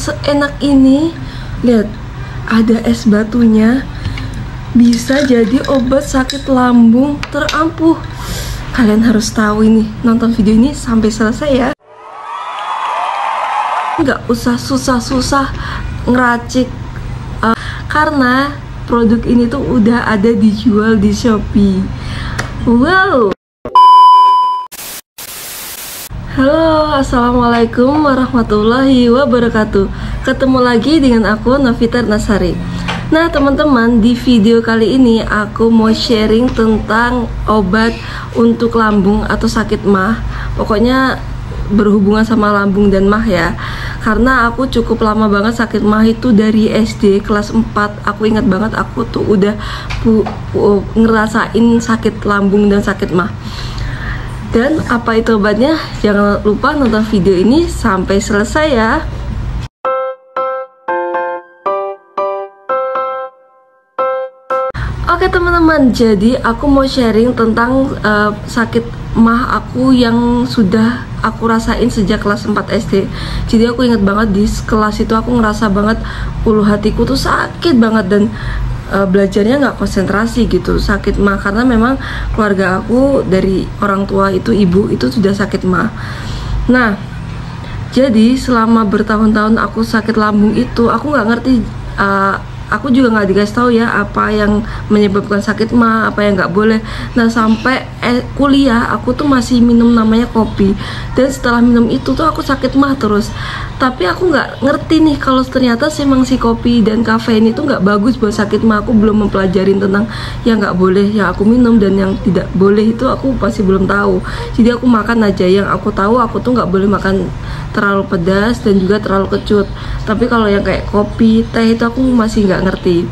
seenak ini. Lihat, ada es batunya, bisa jadi obat sakit lambung terampuh. Kalian harus tahu ini, nonton video ini sampai selesai ya. Nggak usah susah-susah ngeracik, karena produk ini tuh udah ada dijual di Shopee. Wow. Halo, assalamualaikum warahmatullahi wabarakatuh. Ketemu lagi dengan aku, Novita Nasari. Nah teman-teman, di video kali ini aku mau sharing tentang obat untuk lambung atau sakit mah. Pokoknya berhubungan sama lambung dan mah ya. Karena aku cukup lama banget sakit mah itu dari SD kelas 4. Aku ingat banget aku tuh udah ngerasain sakit lambung dan sakit mah. Dan apa itu obatnya? Jangan lupa nonton video ini sampai selesai ya. Oke teman-teman, jadi aku mau sharing tentang sakit mah aku yang sudah aku rasain sejak kelas 4 SD. Jadi aku ingat banget di kelas itu aku ngerasa banget ulu hatiku tuh sakit banget dan belajarnya nggak konsentrasi gitu, sakit mah karena memang keluarga aku dari orang tua itu ibu itu sudah sakit mah. Nah jadi selama bertahun-tahun aku sakit lambung itu aku nggak ngerti, aku juga nggak dikasih tahu ya apa yang menyebabkan sakit mah, apa yang nggak boleh. Nah sampai kuliah aku tuh masih minum namanya kopi, dan setelah minum itu tuh aku sakit mah terus. Tapi aku nggak ngerti nih kalau ternyata memang si kopi dan kafein itu nggak bagus buat sakit mah. Aku belum mempelajarin tentang yang nggak boleh yang aku minum dan yang tidak boleh itu aku pasti belum tahu. Jadi aku makan aja yang aku tahu. Aku tuh nggak boleh makan terlalu pedas dan juga terlalu kecut. Tapi kalau yang kayak kopi, teh itu aku masih nggak ngerti.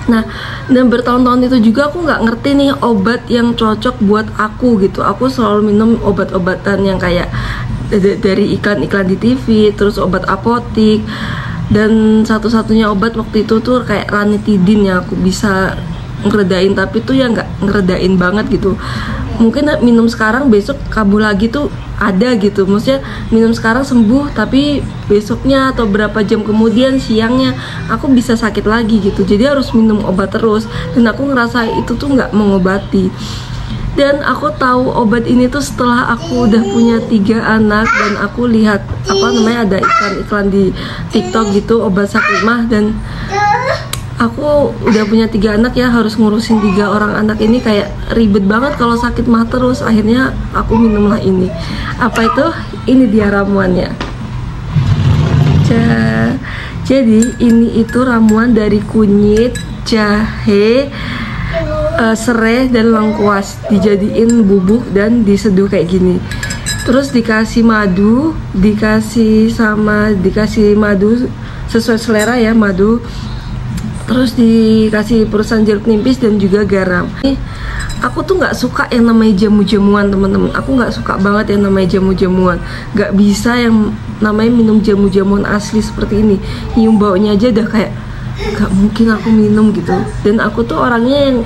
Nah, dan bertahun-tahun itu juga aku nggak ngerti nih obat yang cocok buat aku gitu. Aku selalu minum obat-obatan yang kayak dari iklan-iklan di TV, terus obat apotik, dan satu-satunya obat waktu itu tuh kayak ranitidin yang aku bisa ngeredain, tapi tuh ya nggak ngeredain banget gitu. Mungkin minum sekarang besok kambuh lagi tuh ada gitu, maksudnya minum sekarang sembuh tapi besoknya atau berapa jam kemudian siangnya aku bisa sakit lagi gitu. Jadi harus minum obat terus, dan aku ngerasa itu tuh nggak mengobati. Dan aku tahu obat ini tuh setelah aku udah punya 3 anak dan aku lihat ada iklan-iklan di TikTok gitu obat sakit mah, dan aku udah punya 3 anak ya, harus ngurusin 3 orang anak ini kayak ribet banget kalau sakit mah terus. Akhirnya aku minumlah ini. Apa itu? Ini dia ramuannya. Jadi ini itu ramuan dari kunyit, jahe, serai dan lengkuas, dijadiin bubuk dan diseduh kayak gini. Terus dikasih madu, dikasih madu sesuai selera ya, madu. Terus dikasih perusan jeruk nipis dan juga garam. Aku tuh nggak suka yang namanya jamu-jamuan teman-teman. Aku nggak suka banget yang namanya jamu-jamuan. Nggak bisa yang namanya minum jamu-jamuan asli seperti ini. Nyium baunya aja udah kayak nggak mungkin aku minum gitu. Dan aku tuh orangnya yang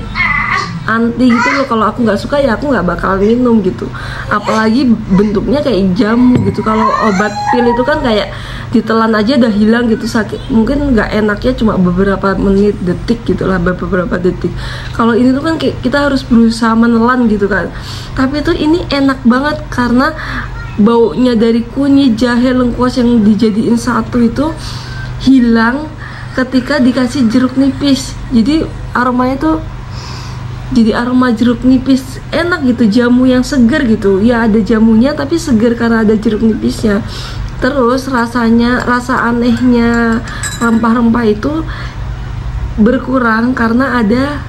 anti gitu loh. Kalau aku nggak suka ya aku nggak bakal minum gitu. Apalagi bentuknya kayak jamu gitu. Kalau obat pil itu kan kayak ditelan aja udah hilang gitu sakit. Mungkin nggak enaknya cuma beberapa menit, detik gitulah, beberapa detik. Kalau ini tuh kan kayak kita harus berusaha menelan gitu kan. Tapi tuh ini enak banget karena baunya dari kunyit, jahe, lengkuas yang dijadiin satu itu hilang ketika dikasih jeruk nipis. Jadi aromanya tuh jadi aroma jeruk nipis, enak gitu, jamu yang segar gitu. Ya ada jamunya tapi segar karena ada jeruk nipisnya. Terus rasa anehnya rempah-rempah itu berkurang karena ada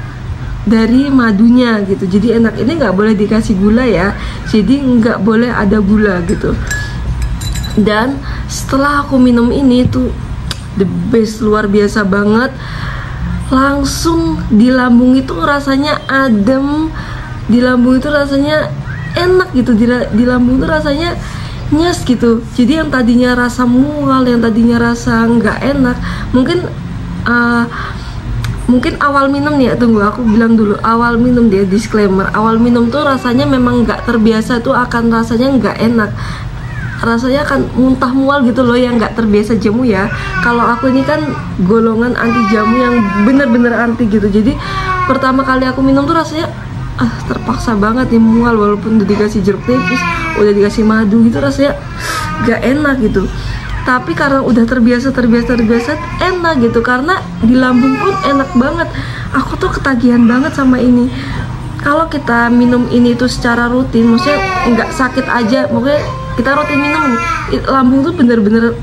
dari madunya gitu. Jadi enak. Ini nggak boleh dikasih gula ya, jadi nggak boleh ada gula gitu. Dan setelah aku minum ini tuh the best, luar biasa banget. Langsung di lambung itu rasanya adem, di lambung itu rasanya enak gitu, di lambung itu rasanya nyes gitu. Jadi yang tadinya rasa mual, yang tadinya rasa nggak enak, mungkin awal minum nih ya, tunggu aku bilang dulu, awal minum dia disclaimer, awal minum tuh rasanya memang nggak terbiasa, tuh akan rasanya nggak enak. rasanya akan muntah mual gitu loh, yang nggak terbiasa jamu ya. Kalau aku ini kan golongan anti jamu yang bener-bener anti gitu. Jadi pertama kali aku minum tuh rasanya terpaksa banget nih mual, walaupun udah dikasih jeruk nipis, udah dikasih madu gitu, rasanya gak enak gitu. Tapi karena udah terbiasa enak gitu, karena di lambung pun enak banget. Aku tuh ketagihan banget sama ini. Kalau kita minum ini tuh secara rutin, maksudnya nggak sakit aja, maksudnya kita rutin minum, lambung tuh bener-bener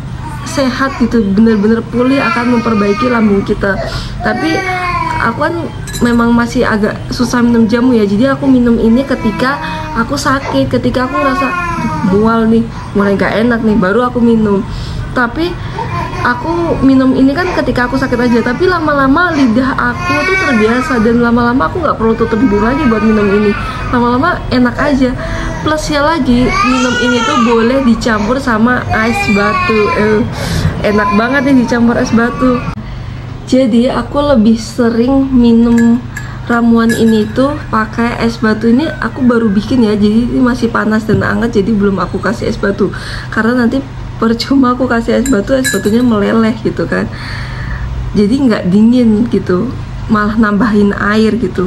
sehat gitu, bener-bener pulih, akan memperbaiki lambung kita. Tapi aku kan memang masih agak susah minum jamu ya, jadi aku minum ini ketika aku sakit, ketika aku ngerasa mual nih, mulai gak enak nih, baru aku minum. Tapi aku minum ini kan ketika aku sakit aja, tapi lama-lama lidah aku tuh terbiasa, dan lama-lama aku nggak perlu tutup hidung lagi buat minum ini, lama-lama enak aja. Plusnya lagi, minum ini tuh boleh dicampur sama es batu. Enak banget nih dicampur es batu. Jadi aku lebih sering minum ramuan ini tuh pakai es batu. Ini aku baru bikin ya, jadi ini masih panas dan hangat, jadi belum aku kasih es batu, karena nanti percuma aku kasih es batunya meleleh gitu kan, jadi nggak dingin gitu, malah nambahin air gitu.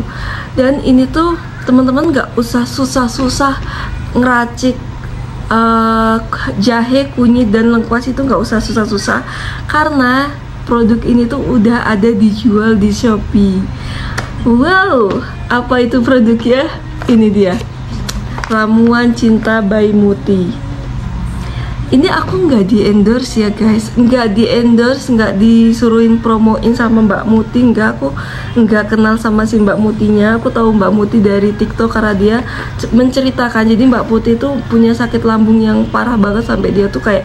Dan ini tuh teman-teman nggak usah susah-susah ngeracik jahe, kunyit, dan lengkuas, itu nggak usah susah-susah, karena produk ini tuh udah ada dijual di Shopee. Wow, apa itu produknya? Ini dia, ramuan cinta by Muti. Ini aku nggak di endorse ya guys, nggak di endorse, nggak disuruhin promoin sama Mbak Muti, nggak. Aku nggak kenal sama si Mbak Mutinya. Aku tahu Mbak Muti dari TikTok karena dia menceritakan. Jadi Mbak Muti itu punya sakit lambung yang parah banget, sampai dia tuh kayak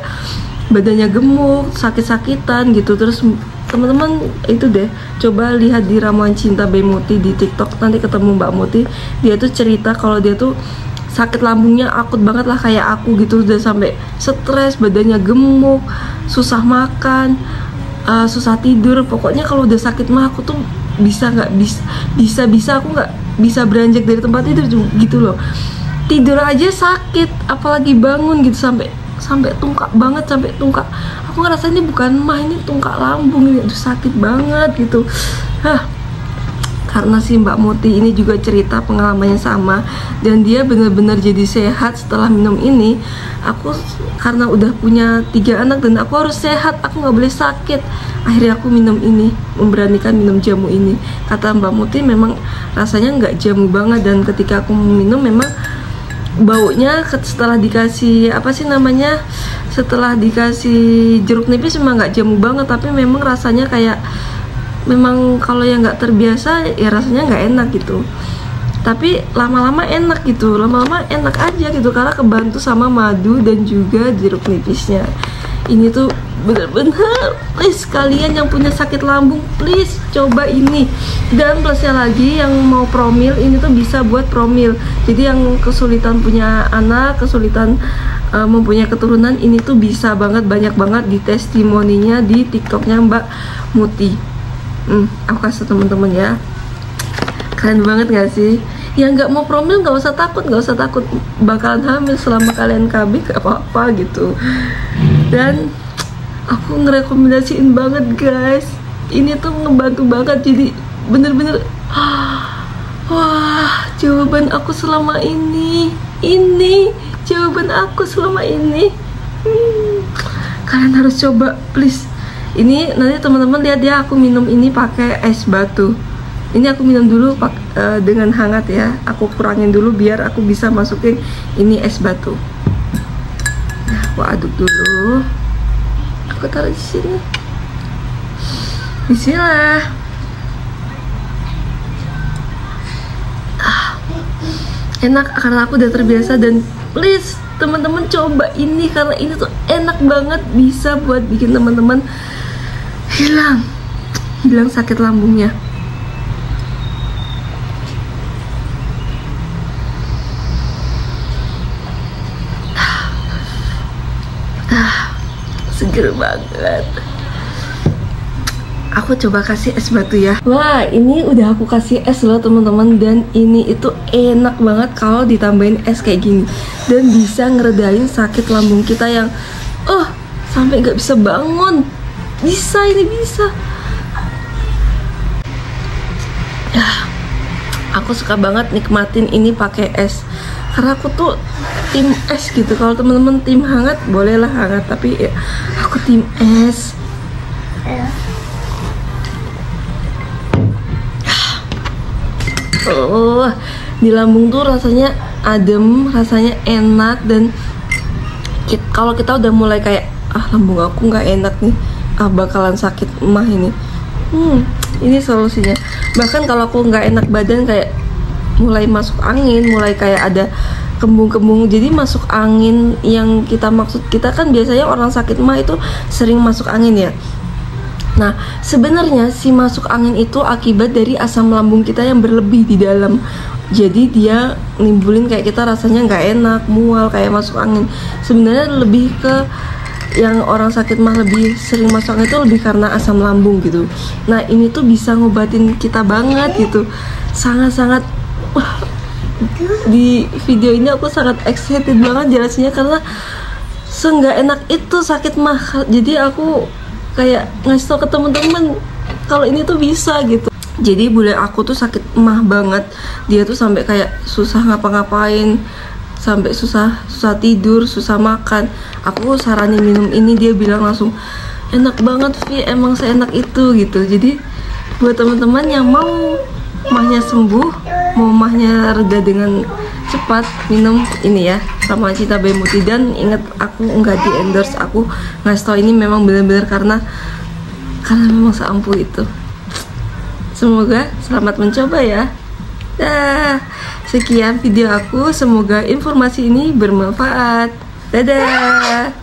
badannya gemuk, sakit-sakitan gitu. Terus teman-teman itu deh, coba lihat di ramuan cinta by Muti di TikTok, nanti ketemu Mbak Muti. Dia tuh cerita kalau dia tuh sakit lambungnya akut banget lah kayak aku gitu, udah sampai stres, badannya gemuk, susah makan, susah tidur. Pokoknya kalau udah sakit mah aku tuh bisa aku nggak bisa beranjak dari tempat tidur gitu loh. Tidur aja sakit, apalagi bangun gitu, sampai tungkak banget, sampai tungkak. Aku ngerasa ini bukan mah, ini tungkak lambung, ini aduh sakit banget gitu. Karena si Mbak Muti ini juga cerita pengalamannya sama, dan dia benar-benar jadi sehat setelah minum ini. Aku karena udah punya 3 anak dan aku harus sehat, aku nggak boleh sakit, akhirnya aku minum ini, memberanikan minum jamu ini. Kata Mbak Muti memang rasanya nggak jamu banget, dan ketika aku minum memang baunya setelah dikasih setelah dikasih jeruk nipis memang nggak jamu banget, tapi memang rasanya kayak, memang kalau yang nggak terbiasa ya rasanya nggak enak gitu. Tapi lama-lama enak gitu, lama-lama enak aja gitu, karena kebantu sama madu dan juga jeruk nipisnya. Ini tuh bener-bener, please kalian yang punya sakit lambung, please coba ini. Dan plusnya lagi, yang mau promil ini tuh bisa buat promil. Jadi yang kesulitan punya anak, kesulitan mempunyai keturunan, ini tuh bisa banget, banyak banget di testimoninya di TikToknya Mbak Muti. Aku kasih temen-temen ya, keren banget gak sih? Yang nggak mau promil nggak usah takut bakalan hamil selama kalian KB, gak apa-apa gitu. Dan aku ngerekomendasiin banget guys, ini tuh ngebantu banget. Jadi bener-bener wah, jawaban aku selama ini jawaban aku selama ini. Kalian harus coba please. Ini nanti teman-teman lihat ya, aku minum ini pakai es batu. Ini aku minum dulu dengan hangat ya. Aku kurangin dulu biar aku bisa masukin ini es batu. Nah, aku aduk dulu. Aku taruh di sini. Bismillah. Enak karena aku udah terbiasa, dan please teman-teman coba ini, karena ini tuh enak banget, bisa buat bikin teman-teman hilang sakit lambungnya. Seger banget. Aku coba kasih es batu ya. Wah, ini udah aku kasih es loh teman-teman, dan ini itu enak banget kalau ditambahin es kayak gini, dan bisa ngeredain sakit lambung kita yang sampai nggak bisa bangun. Bisa, ini bisa. Aku suka banget nikmatin ini pakai es, karena aku tuh tim es gitu. Kalau teman-teman tim hangat bolehlah hangat, tapi ya, aku tim es. Di lambung tuh rasanya adem, rasanya enak, dan kalau kita udah mulai kayak lambung aku nggak enak nih, bakalan sakit mah ini. Ini solusinya. Bahkan kalau aku nggak enak badan, kayak mulai masuk angin, mulai kayak ada kembung-kembung, jadi masuk angin yang kita maksud, kita kan biasanya orang sakit mah itu sering masuk angin ya. Nah, sebenarnya si masuk angin itu akibat dari asam lambung kita yang berlebih di dalam. Jadi dia nimbulin kayak kita rasanya nggak enak, mual, kayak masuk angin. Sebenarnya lebih ke yang orang sakit mah lebih sering masuk angin itu lebih karena asam lambung gitu. Nah, ini tuh bisa ngobatin kita banget gitu. Sangat-sangat di video ini aku sangat excited banget jelasnya, karena seenggak enak itu sakit mah. Jadi aku kayak ngasih tau ke temen-temen kalau ini tuh bisa gitu. Jadi bule aku tuh sakit mah banget, dia tuh sampai kayak susah ngapa-ngapain, sampai susah tidur, susah makan. Aku saranin minum ini, dia bilang langsung enak banget Vi, emang seenak itu gitu. Jadi buat teman-teman yang mau mahnya sembuh, mau mahnya reda dengan cepat, minum ini ya, sama Cinta Bayi Muti. Dan ingat, aku nggak di endorse, aku ngasih tau ini memang benar-benar karena memang seampuh itu. Semoga selamat mencoba ya. Sekian video aku, semoga informasi ini bermanfaat. Dadah.